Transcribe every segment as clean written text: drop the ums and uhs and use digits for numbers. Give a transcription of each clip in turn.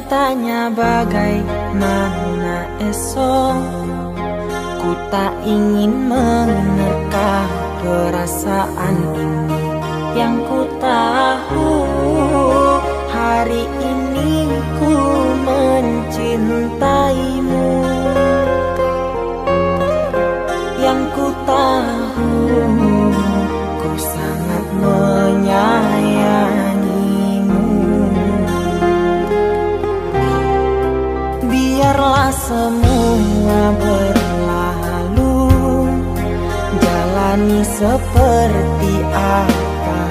tanya bagaimana esok, ku tak ingin menerka perasaan ini. Yang ku tahu hari ini ku mencintaimu. Yang ku tahu ku sangat menyayangimu. Biarlah semua berlalu, jalani seperti apa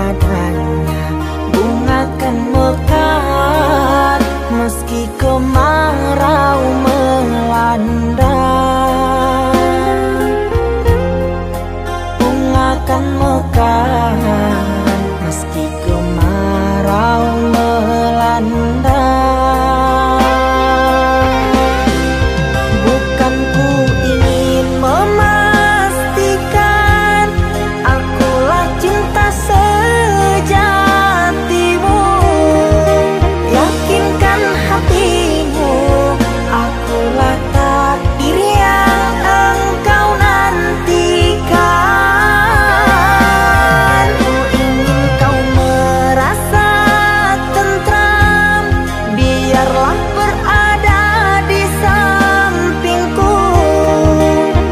adanya. Bunga kan mekar meski kemarau melanda. Bunga kan mekar meski kemarau melanda. Bukan ku ingin memastikan akulah cinta sejatimu. Yakinkan hatimu, akulah takdir yang engkau nantikan. Ku ingin kau merasa tentram, biarlah berada di sampingku.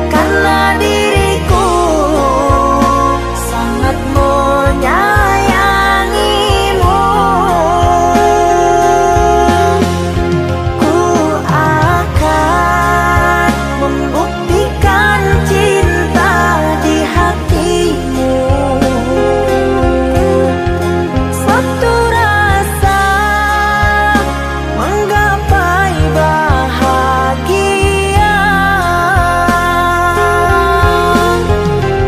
Karena diriku sangat menyayangimu. Ku akan membuktikan cinta di hatimu. Satu rasa menggapai bahagia.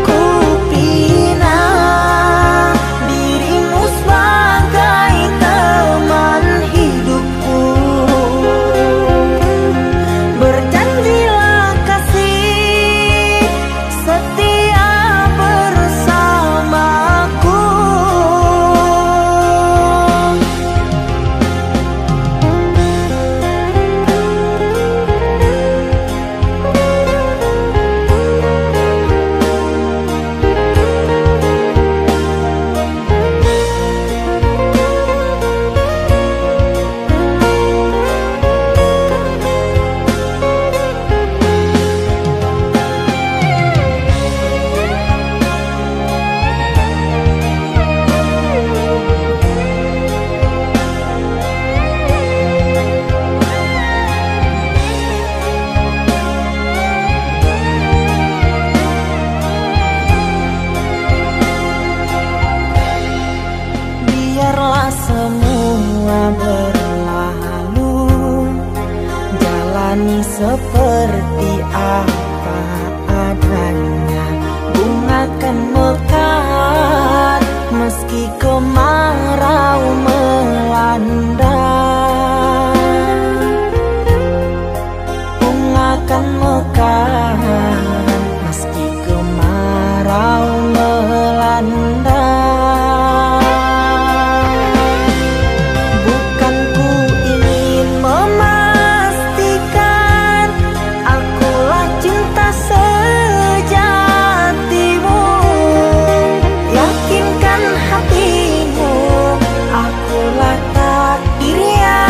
Ku pinang dirimu sebagai teman hidupku. Berjanjilah kasih setia bersamaku. Biarlah semua berlalu, jalani seperti apa adanya. Bunga kan mekar meski kemarau melanda. Bunga kan mekar meski kemarau melanda. Bukan ku ingin memastikan akulah cinta sejatimu. Yakinkan hatimu, akulah takdir yang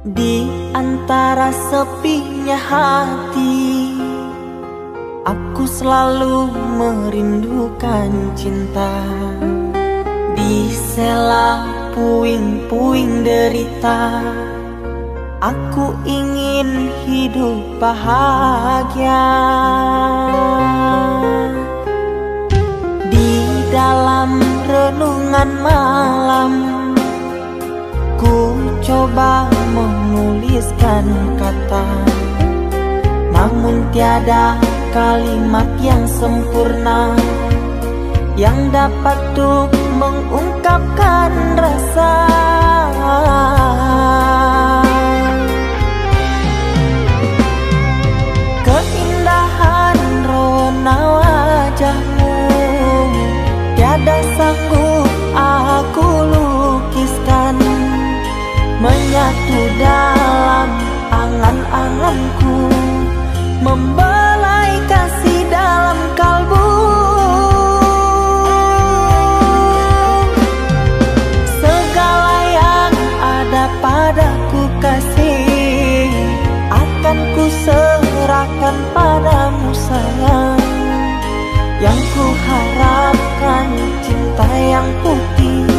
Di antara sepinya hati, aku selalu merindukan cinta. Di sela puing-puing derita, aku ingin hidup bahagia. Di dalam renungan malam, ku coba menuliskan kata, namun tiada kalimat yang sempurna yang dapat untuk mengungkapkan rasa. Keindahan rona wajahmu tiada sanggup aku lukiskan, menyatu dalam angan-anganku, membelai kasih dalam kalbu. Segala yang ada padaku kasih, akan ku serahkan padamu sayang. Yang ku harapkan cinta yang putih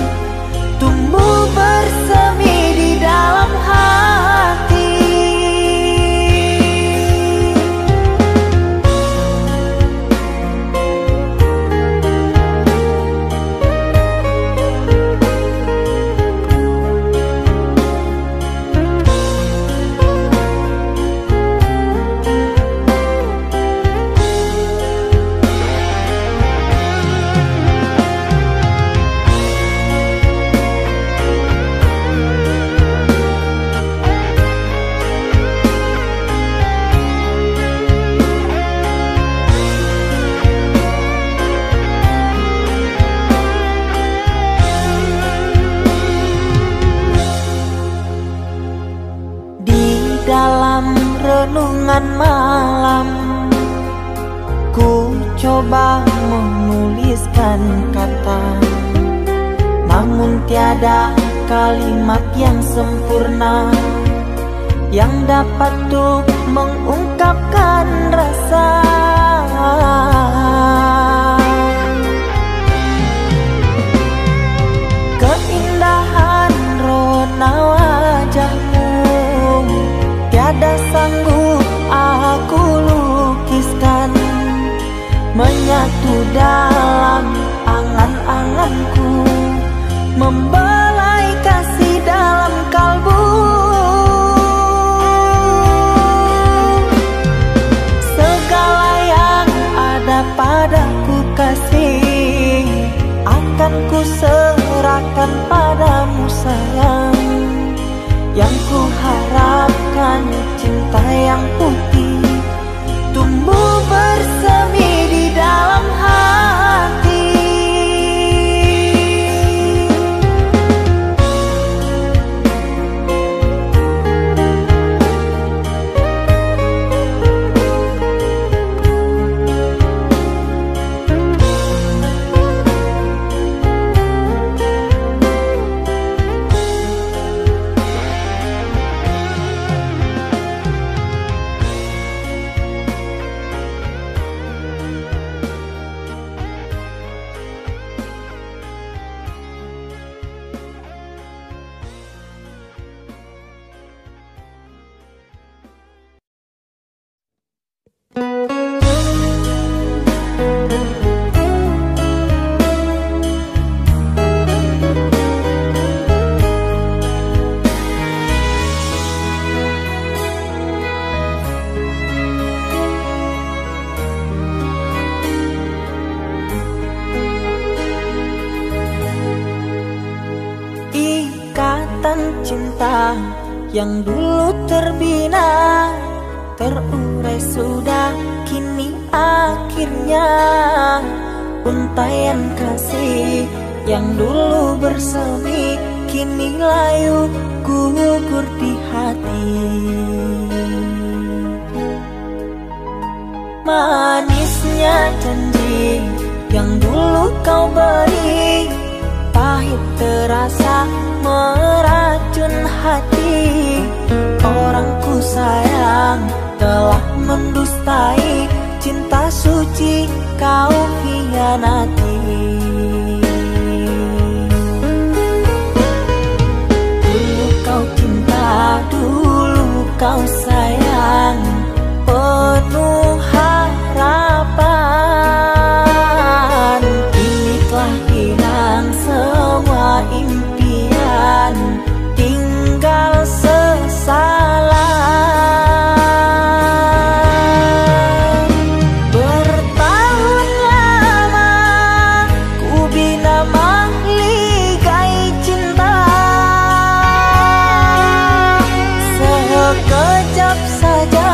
tumbuh bersemi di dalam hati. Renungan malam, ku coba menuliskan kata, namun tiada kalimat yang sempurna yang dapat untuk mengungkapkan rasa. Keindahan rona wajahmu tiada sanggup aku lukiskan, menyatu dalam angan-anganku, membelai kasih dalam kalbu. Segala yang ada padaku kasih, akan ku serahkan padamu sayang. Yang ku harapkan cinta yang putih tumbuh bersemi di dalam hati. Cinta yang dulu terbina, terurai sudah kini akhirnya. Untaian kasih yang dulu bersemi, kini layu gugur di hati. Manisnya janji yang dulu kau beri, pahit terasa meracuni. meracun hati. Orang ku sayang telah mendustai cinta suci kau hianati. Dulu kau cinta, dulu kau sayang, penuh harapan. Kini telah hilang semua impian, tinggal sesalan. Bertahun lama ku bina mahligai cinta, sekejap saja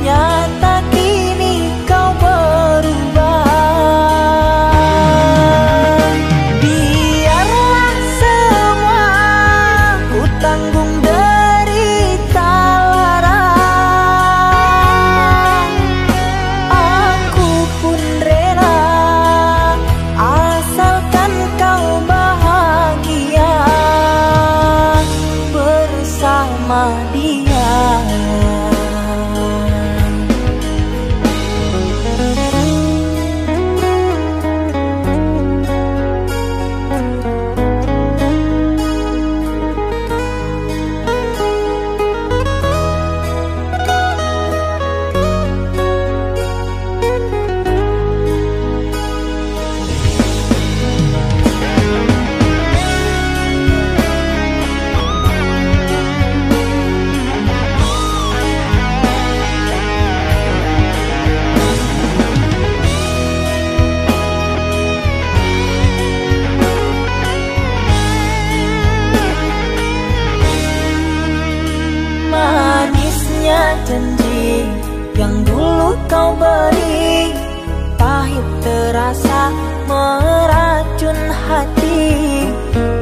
nyata kini kau berubah. Biarlah semua ku tanggung derita lara, aku pun rela asalkan kau bahagia bersama dia. Manisnya janji yang dulu kau beri, pahit terasa meracun hati.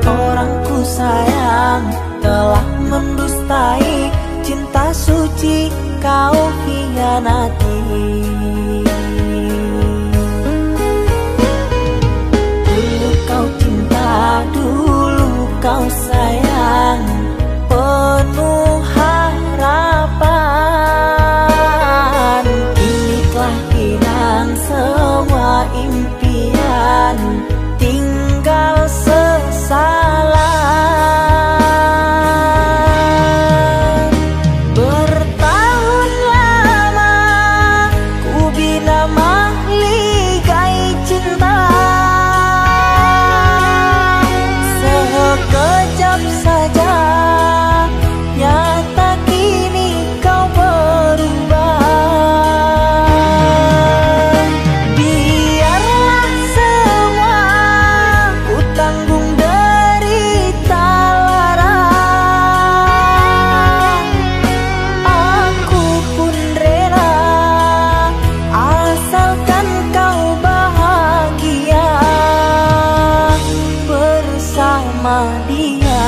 Orang ku sayang telah mendustai cinta suci kau hianati. Dulu kau cinta, dulu kau sayang, penuh harapan. Kini telah hilang semua impian, tinggal sesalan. Bertahun lama ku bina mahligai cinta, sekejap saja nyata kini kau berubah. Biarlah semua ku tanggung derita lara, aku pun rela asalkan kau bahagia bersama dia.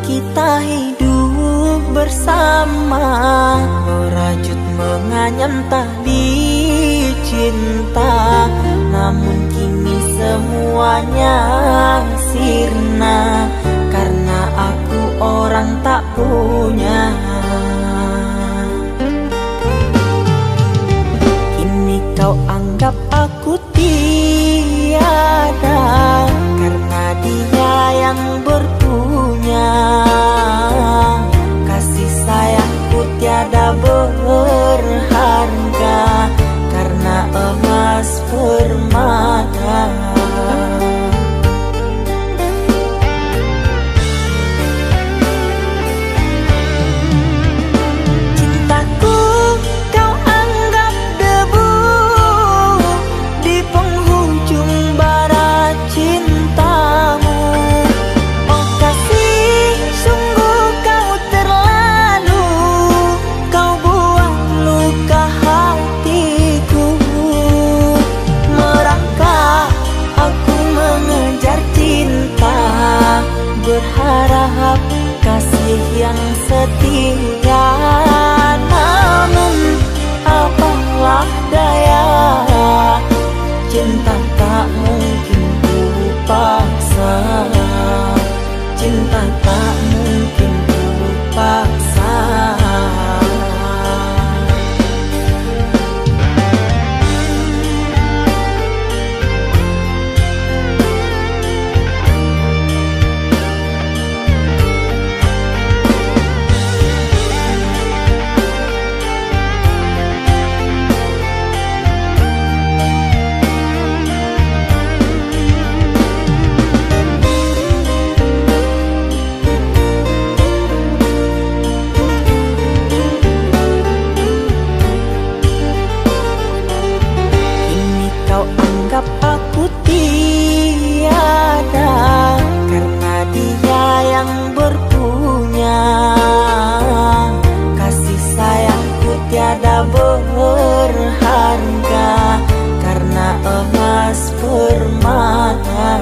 Kita hidup bersama, merajut menganyam tali cinta. Namun kini semuanya sirna, karena aku orang tak punya. kau anggap aku tiada, karena dia yang berpunya. Kasih sayangku tiada berharga, karena emas permata. Berharap kasih yang setia, namun apalah daya, cinta tak mungkin ku paksa, cinta tak mungkin ku paksa. Aku tiada, karena dia yang berpunya. Kasih sayangku tiada berharga, karena emas permata.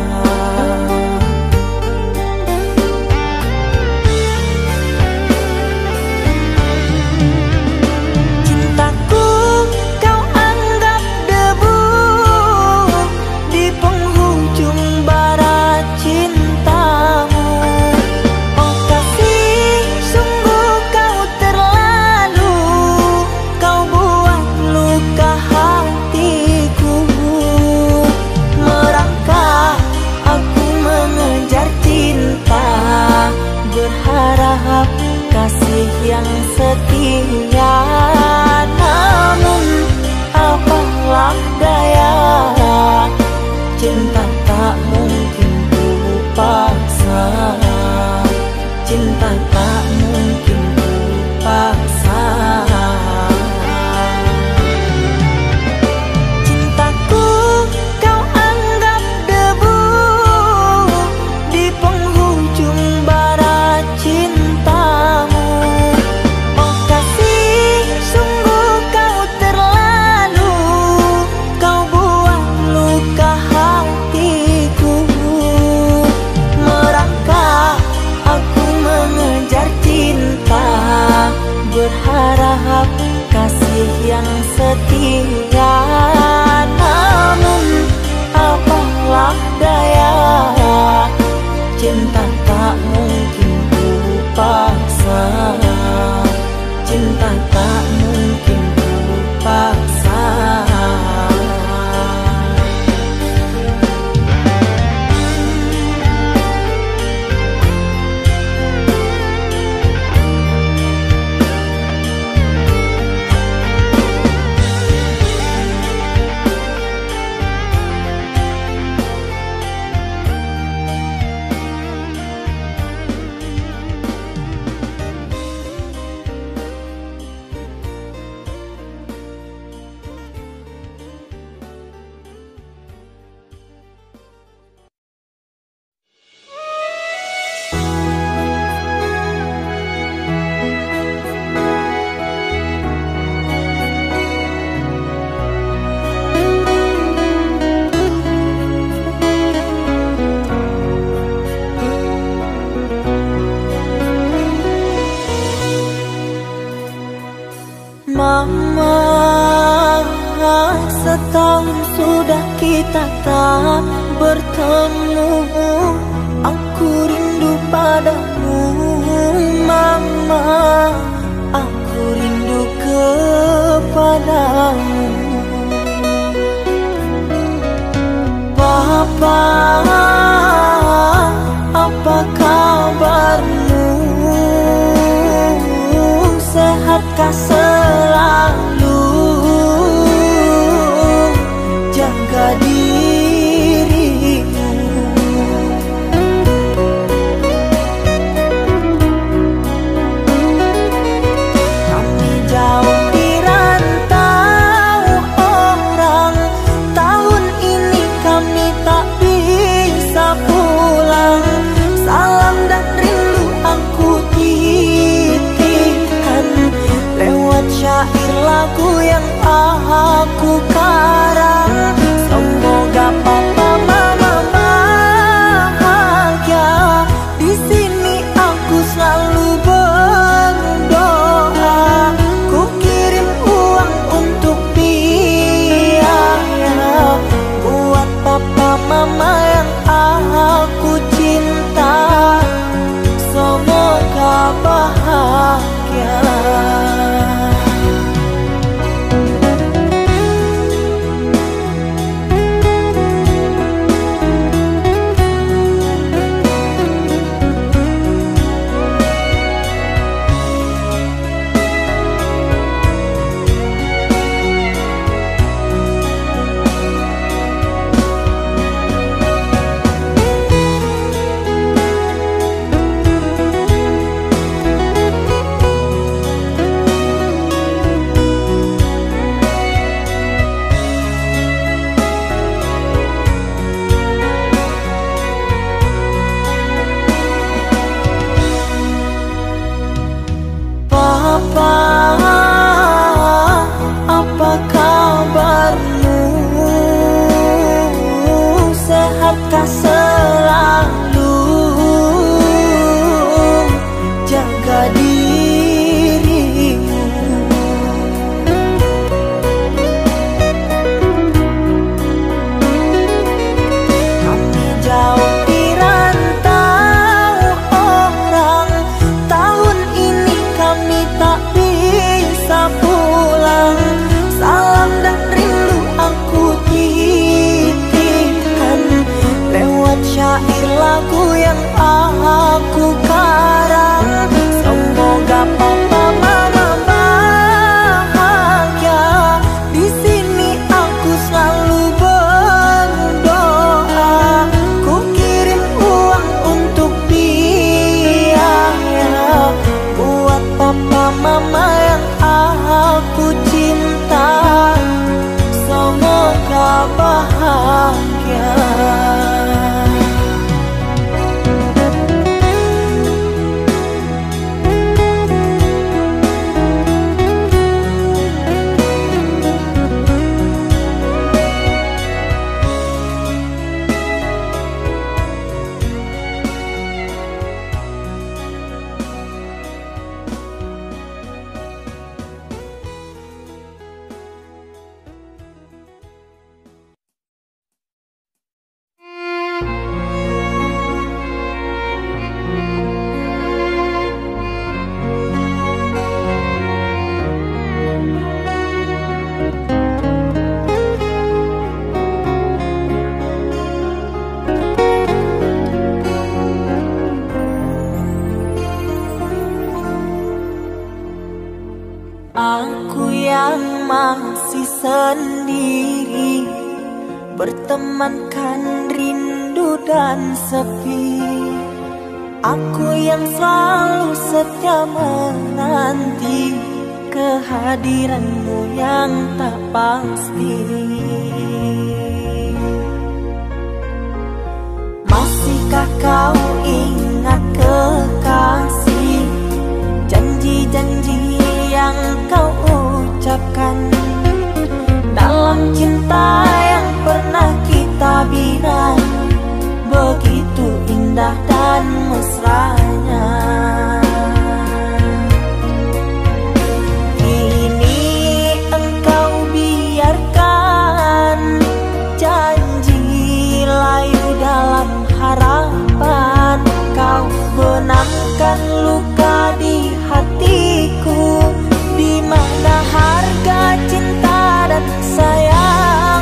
Berharap kasih yang setia, namun apalah daya, cinta tak mungkin ku paksa, cinta tak mungkin ku paksa. Cintaku kau anggap debu di penghujung bara cintamu. Oh kasih, sungguh kau terlalu, kau buat luka hatiku. Merangkak aku mengejar cinta, berharap kasih yang setia, namun apalah daya, cinta tak mungkin ku paksa, cinta tak mungkin ku paksa. Mama, setahun sudah kita tak bertemu. Aku rindu padamu, Mama. Aku rindu kepadamu. Papa, apa kabarmu? Sehatkah selalu? Jaga dirimu. Kami jauh di rantau orang, tahun ini kami tak bisa pulang. Salam dan rindu aku titipkan lewat syair lagu yang aku karang. Semoga papa mama bahagia. Di sini aku selalu berdoa. Ku kirim uang untuk biaya buat papa mama yang aku cinta. Semoga bahagia. Papa, apa kabarmu? Sehatkah selalu? Jaga dirimu. Kami jauh di rantau orang, tahun ini kami tak bisa pulang. Salam dan rindu aku titipkan lewat syair lagu yang aku karang. Semoga papa mama bahagia. Di sini aku selalu berdoa. Ku kirim uang untuk biaya buat papa mama yang aku cinta. Semoga bahagia. Aku yang masih sendiri, bertemankan rindu dan sepi. Aku yang selalu setia menanti kehadiranmu yang tak pasti. Masihkah kau ingat kekasih, janji-janji yang kau ucapkan dalam cinta yang pernah kita bina? Begitu indah dan mesranya. Kini engkau biarkan janji layu dalam harapan. Kau benamkan luka di hatiku, di mana harga cinta dan sayang.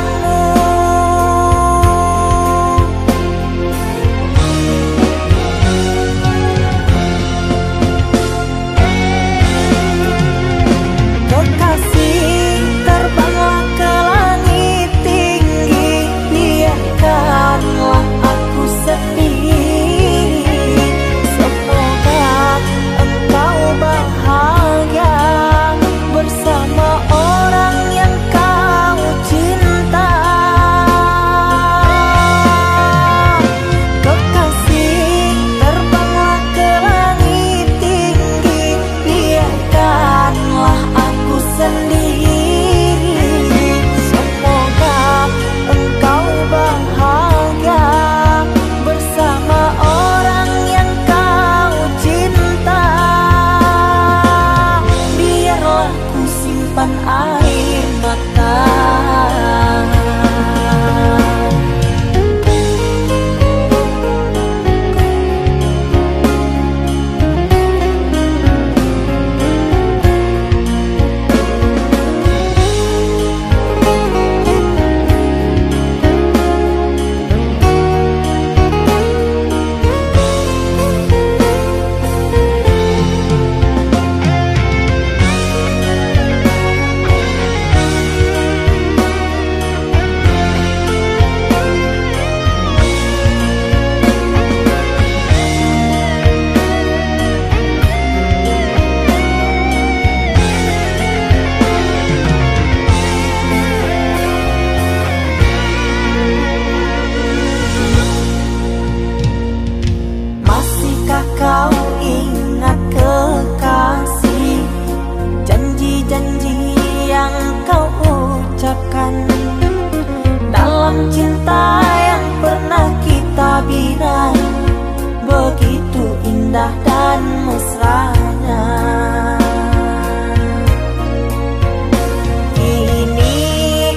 dalam cinta yang pernah kita bina, begitu indah dan mesranya. Kini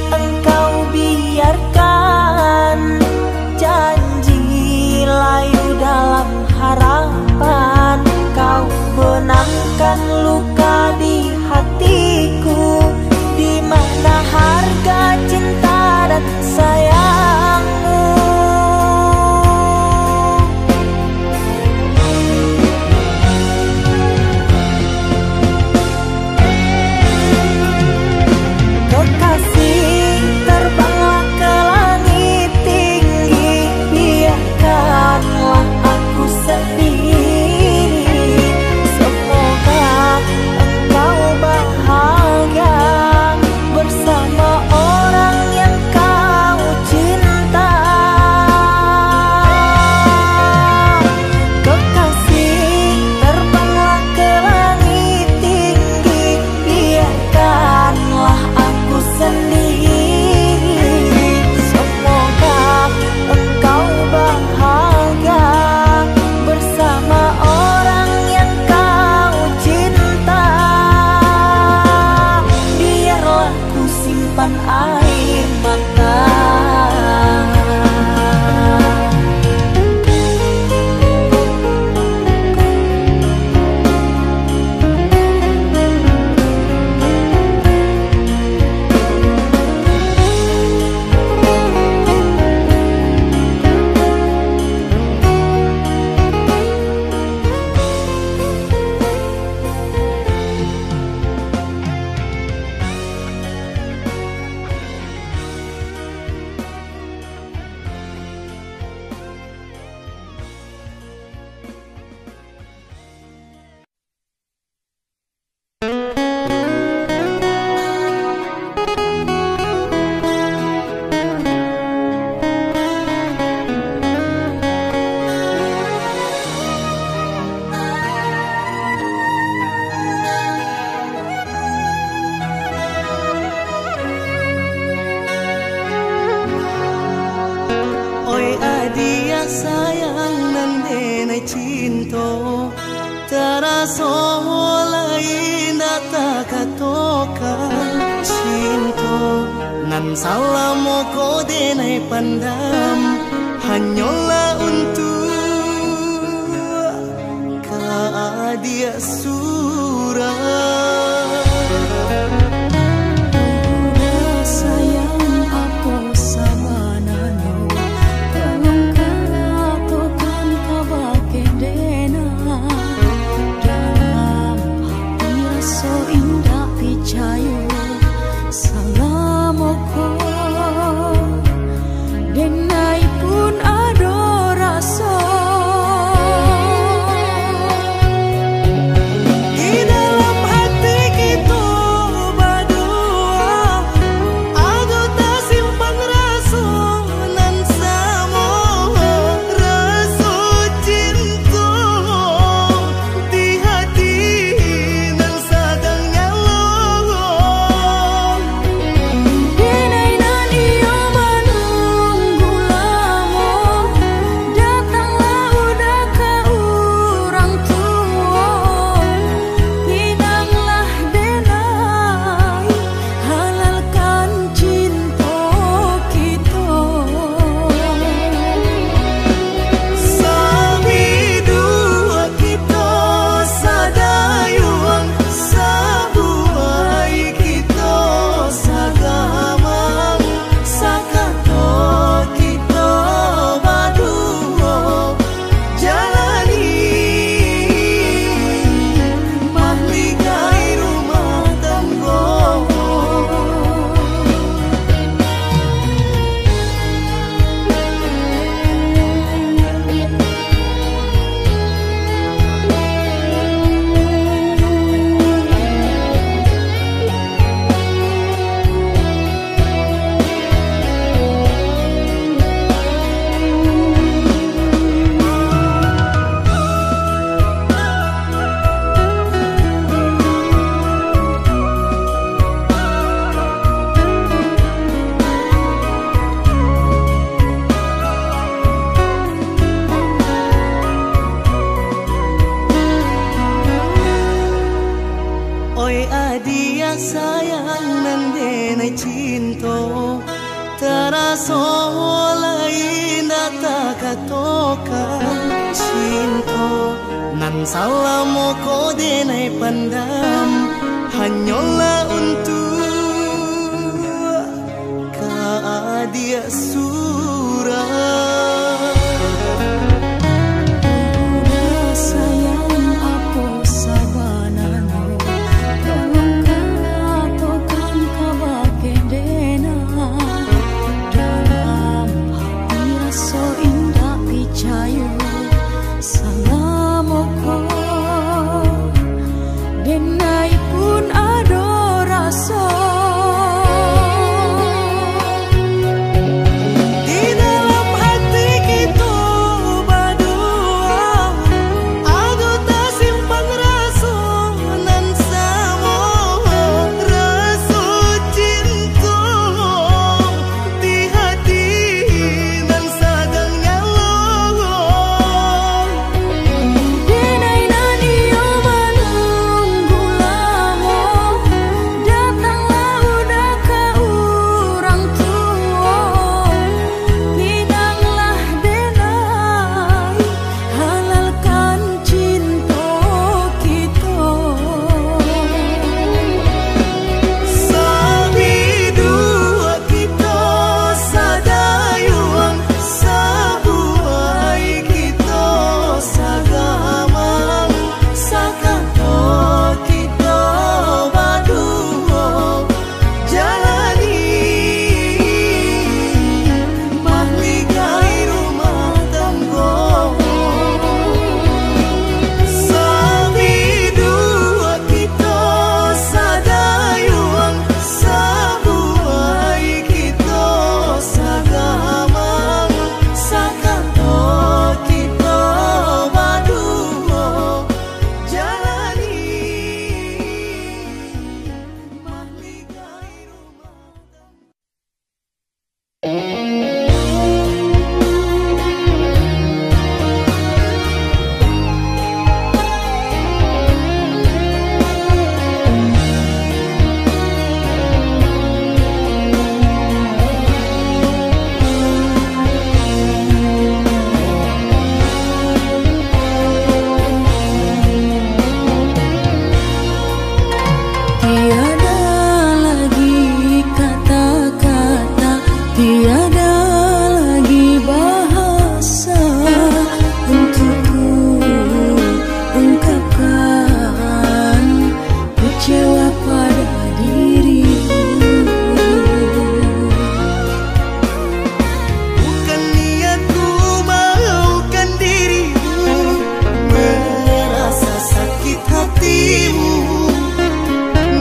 engkau biarkan janji layu dalam harapan, kau benamkan luka di hatiku, di mana harga cinta dan sayangmu. Kekasih, terbanglah ke langit tinggi, biarkanlah aku sendiri. Semoga engkau bahagia bersama orang yang kau cinta. Kekasih, terbanglah ke langit tinggi, biarkanlah aku sendiri. Semoga engkau bahagia bersama orang yang kau cinta. Biarlah ku simpan air mata. Oi adia sayang nandene cinto, taraso lain data katokan cinto, nan salamo ko denai pandam, hanyola untuk kaadia surah. taraso lain data katokan cinta nan salah mo ko denai pandam hanyalah untuk dia surah. Udah sayang aku sabanana tolong katakan kabake dena dalam hati rasa indah picayo salamoko denai pun ada rasa.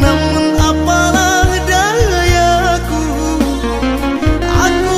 Namun apalah dayaku, aku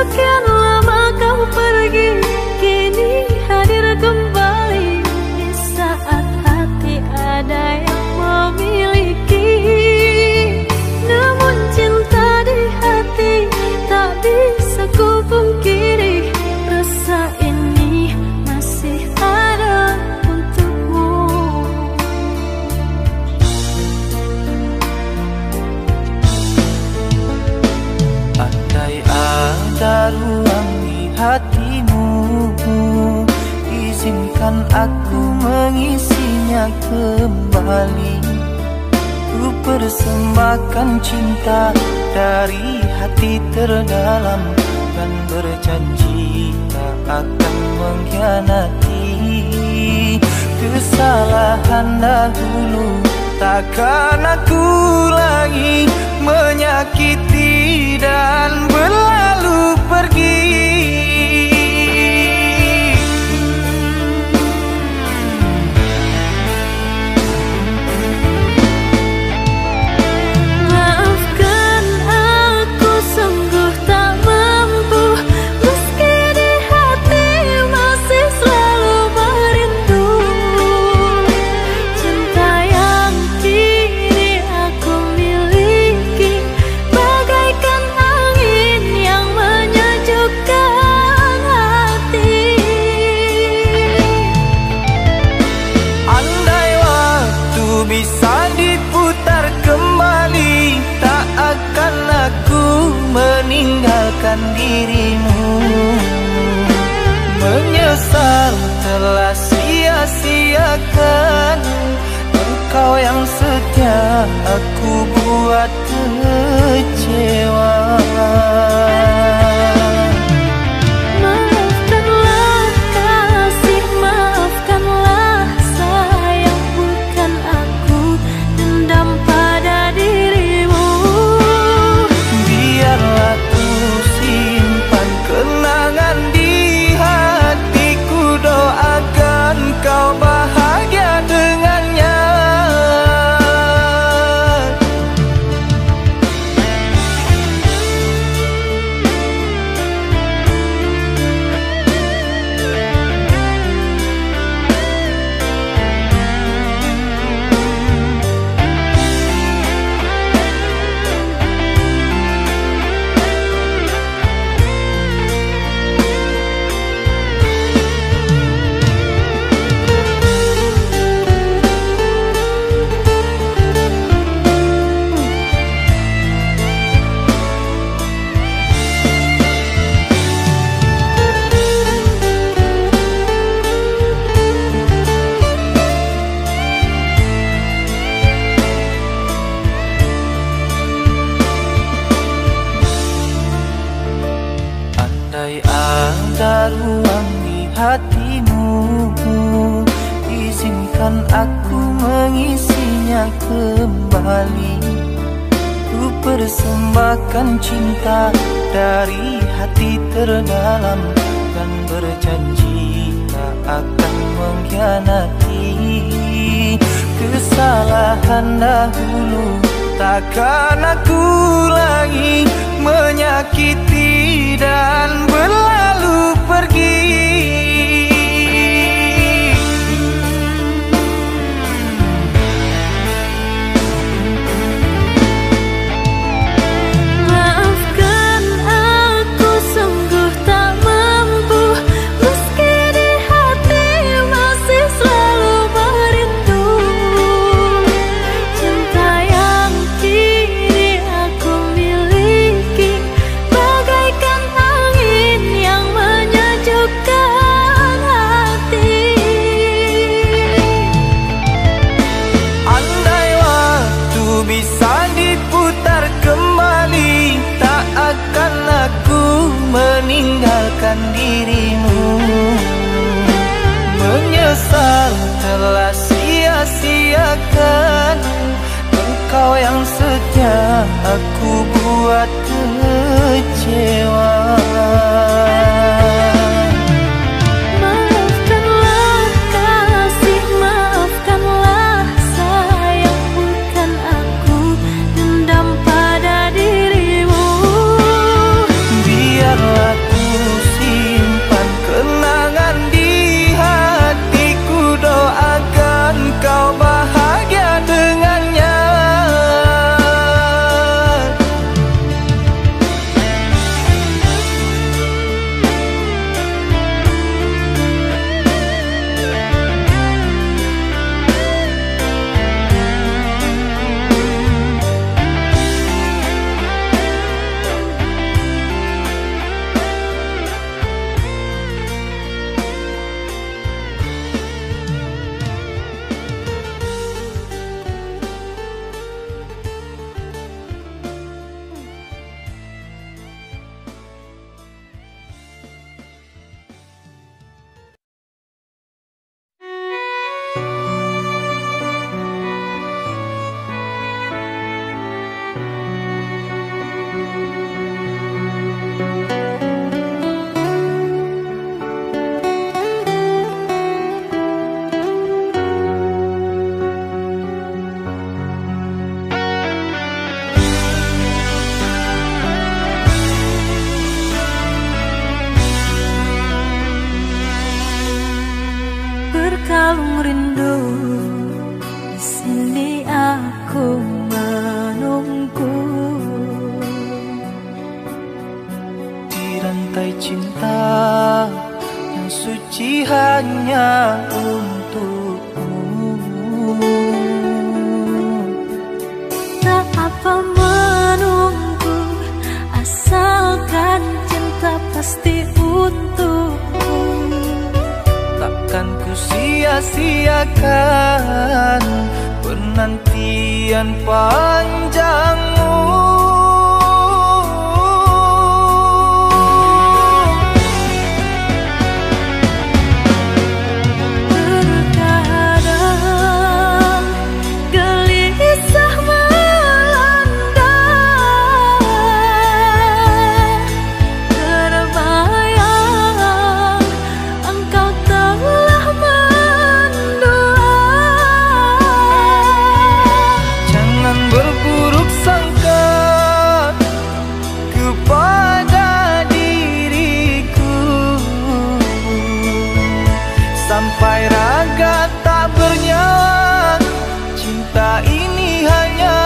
Sekian lama kau pergi, kini hadir kembali di saat hati ada yang memiliki. Namun cinta di hati tak bisa ku pungkiri, rasa ini masih ada untukmu. Andai ada ruang di hatimu, izinkan aku mengisinya kembali. Ku persembahkan cinta dari hati terdalam, dan berjanji tak akan mengkhianati. Kesalahan dahulu takkan aku lagi menyakiti dan berlalu pergi. Maafkan aku sungguh tak mampu, meski di hati masih selalu merindu. Cinta yang kini aku miliki bagaikan angin yang menyejukkan hati. Andai waktu bisa diputar kembali, tak akan aku meninggalkan dirimu. Menyesal telah sia-siakan engkau yang setia, aku buat kecewa. Maafkanlah kasih, maafkanlah sayang, bukan aku dendam pada dirimu. Biarlah ku simpan kenangan di hatiku, doakan kau bahagia dengannya. Andai ada ruang di hatimu, izinkan aku mengisinya kembali. Ku persembahkan cinta dari hati terdalam, dan berjanji tak akan mengkhianati. Kesalahan dahulu takkan aku lagi menyakiti dan berlalu pergi. Maafkan aku sungguh tak mampu, meski di hati masih selalu merindu. Cinta yang kini aku miliki bagaikan angin yang menyejukkan hati. Andai waktu bisa diputar kembali, tak akan aku meninggalkan dirimu. Menyesal telah sia-siakan engkau yang setia, aku buat kecewa. Maafkanlah kasih, maafkanlah sayang, bukan aku dendam pada dirimu. Biarlah rantai cinta yang suci hanya untukmu. Tak apa menunggu, asalkan cinta pasti untukku. Takkan ku sia-siakan penantian panjangmu. Terkadang gelisah melanda, terbayang engkau telah mendua. Jangan berburuk sangka kepada diriku, sampai raga tak bernyawa. Cinta ini hanya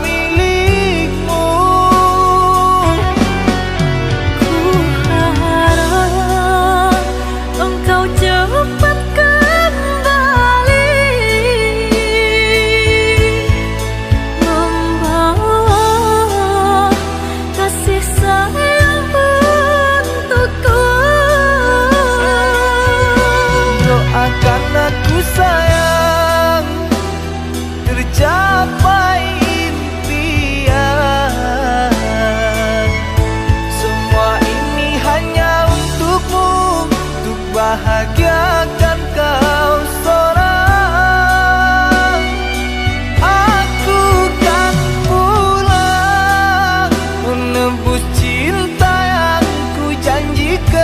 milikmu. Ku harap engkau cepat kembali, membawa kasih sayang untukku. Doakan aku sayang, tercapai impian. Semua ini hanya untukmu, untuk bahagiakan kau seorang. Aku kan pulang menebus cinta yang ku janjikan,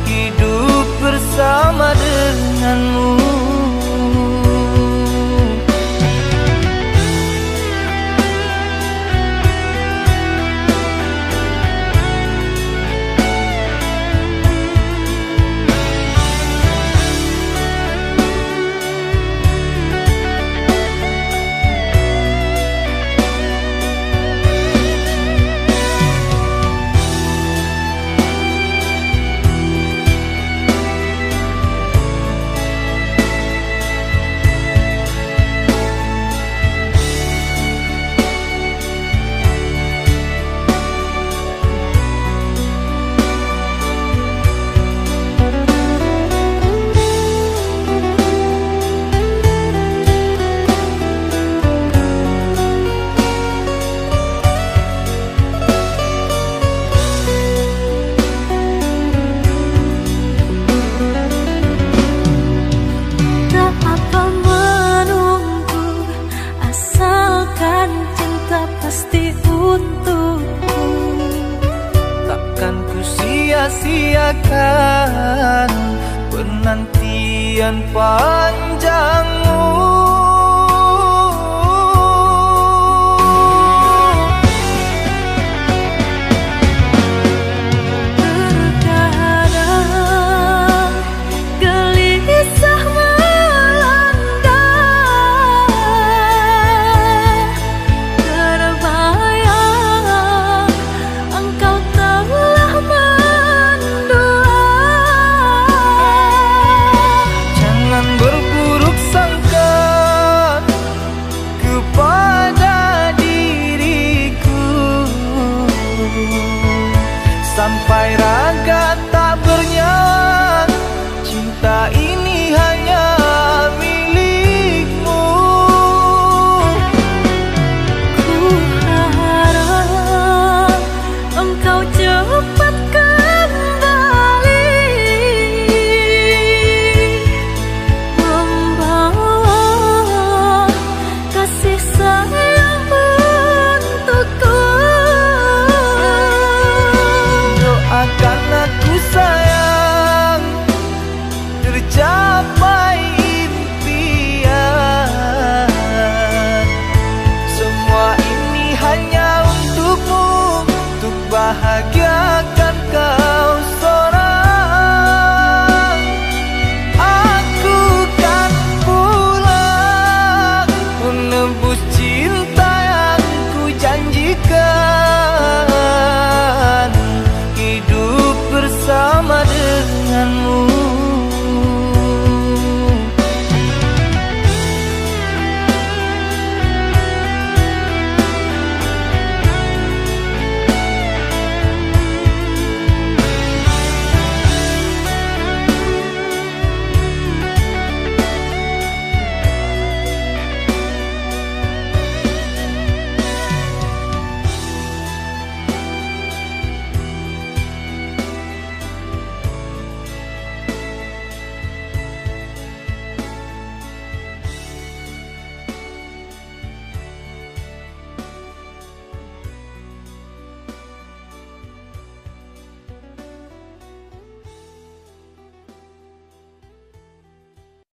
hidup bersama denganmu. Tak apa menunggu, asalkan cinta pasti untukku. Takkan ku sia-siakan penantian panjangmu. Terkadang gelisah melanda, terbayang engkau telah mendua. Jangan berburuk sangka kepada diriku, sampai raga tak